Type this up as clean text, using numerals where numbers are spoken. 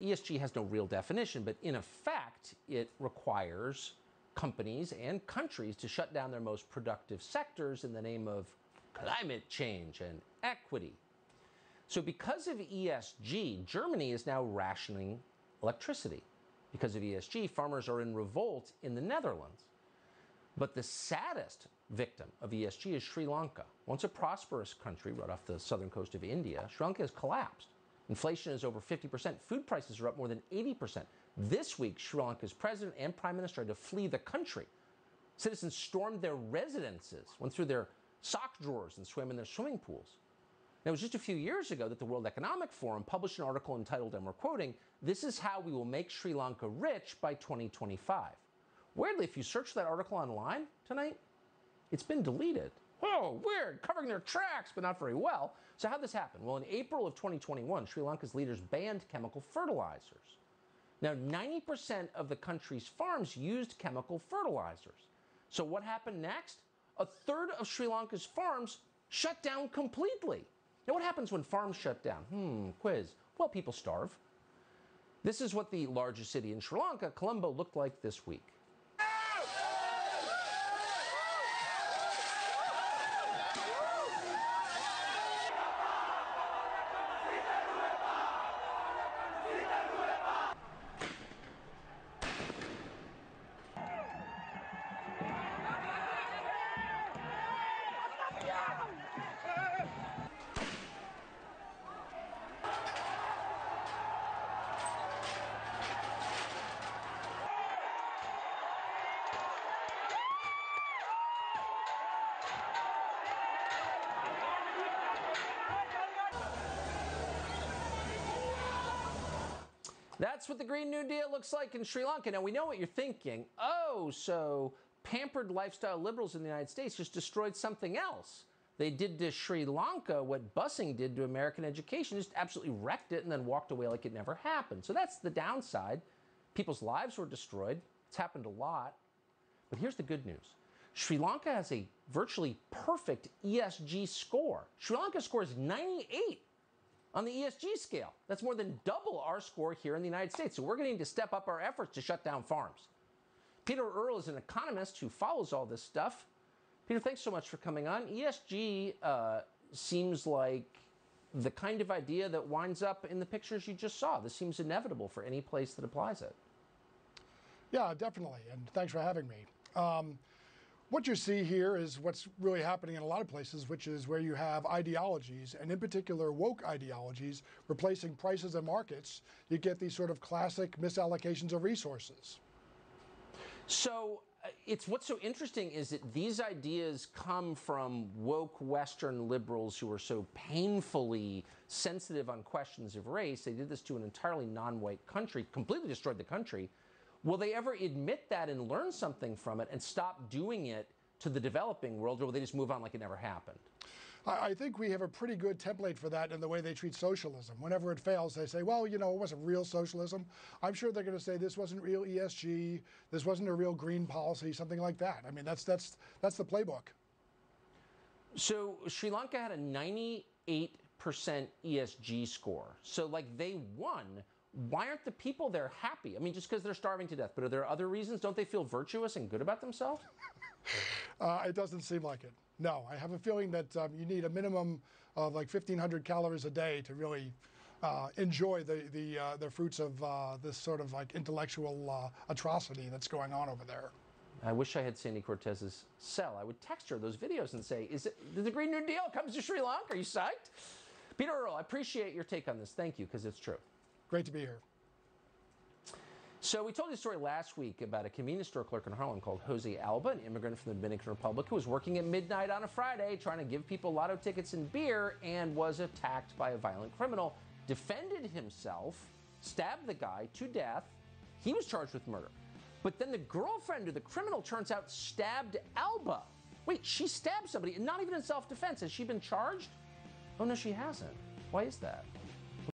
ESG has no real definition, but in effect, it requires companies and countries to shut down their most productive sectors in the name of climate change and equity. So because of ESG, Germany is now rationing electricity. Because of ESG, farmers are in revolt in the Netherlands. But the saddest victim of ESG is Sri Lanka. Once a prosperous country right off the southern coast of India, Sri Lanka has collapsed. Inflation is over 50%. Food prices are up more than 80%. This week, Sri Lanka's president and prime minister had to flee the country. Citizens stormed their residences, went through their sock drawers and swam in their swimming pools. Now, it was just a few years ago that the World Economic Forum published an article entitled, and we're quoting, "This is how we will make Sri Lanka rich by 2025. Weirdly, if you search that article online tonight, it's been deleted. Oh, weird, covering their tracks, but not very well. So how'd this happen? Well, in April of 2021, Sri Lanka's leaders banned chemical fertilizers. Now, 90% of the country's farms used chemical fertilizers. So what happened next? A third of Sri Lanka's farms shut down completely. Now, what happens when farms shut down? Quiz. Well, people starve. This is what the largest city in Sri Lanka, Colombo, looked like this week. That's what the Green New Deal looks like in Sri Lanka. Now, we know what you're thinking. Oh, so pampered lifestyle liberals in the United States just destroyed something else. They did to Sri Lanka what busing did to American education, just absolutely wrecked it and then walked away like it never happened. So that's the downside. People's lives were destroyed. It's happened a lot. But here's the good news. Sri Lanka has a virtually perfect ESG score. Sri Lanka scores 98 on the ESG scale. That's more than double our score here in the United States. So we're going to need to step up our efforts to shut down farms. Peter Earle is an economist who follows all this stuff. Peter, thanks so much for coming on. ESG seems like the kind of idea that winds up in the pictures you just saw. This seems inevitable for any place that applies it. Yeah, definitely. And thanks for having me. What you see here is what's really happening in a lot of places, which is where you have ideologies, and in particular woke ideologies, replacing prices and markets. You get these sort of classic misallocations of resources. So what's so interesting is that these ideas come from woke Western liberals who are so painfully sensitive on questions of race. They did this to an entirely non-white country, completely destroyed the country. Will they ever admit that and learn something from it and stop doing it to the developing world, or will they just move on like it never happened? I think we have a pretty good template for that in the way they treat socialism. Whenever it fails, they say, well, you know, it wasn't real socialism. I'm sure they're going to say this wasn't real ESG, this wasn't a real green policy, something like that. I mean, that's the playbook. So Sri Lanka had a 98% ESG score. So like they won. Why aren't the people there happy? I mean, just because they're starving to death, but are there other reasons? Don't they feel virtuous and good about themselves? It doesn't seem like it. No, I have a feeling that you need a minimum of like 1,500 calories a day to really enjoy the fruits of this sort of like intellectual atrocity that's going on over there. I wish I had Sandy Cortez's cell. I would text her those videos and say, did the Green New Deal comes to Sri Lanka? Are you psyched? Peter Earle, I appreciate your take on this. Thank you, because it's true. Great to be here. So we told you a story last week about a convenience store clerk in Harlem called Jose Alba, an immigrant from the Dominican Republic who was working at midnight on a Friday trying to give people lotto tickets and beer and was attacked by a violent criminal, defended himself, stabbed the guy to death. He was charged with murder. But then the girlfriend of the criminal, turns out, stabbed Alba. Wait, she stabbed somebody, and not even in self-defense. Has she been charged? Oh, no, she hasn't. Why is that?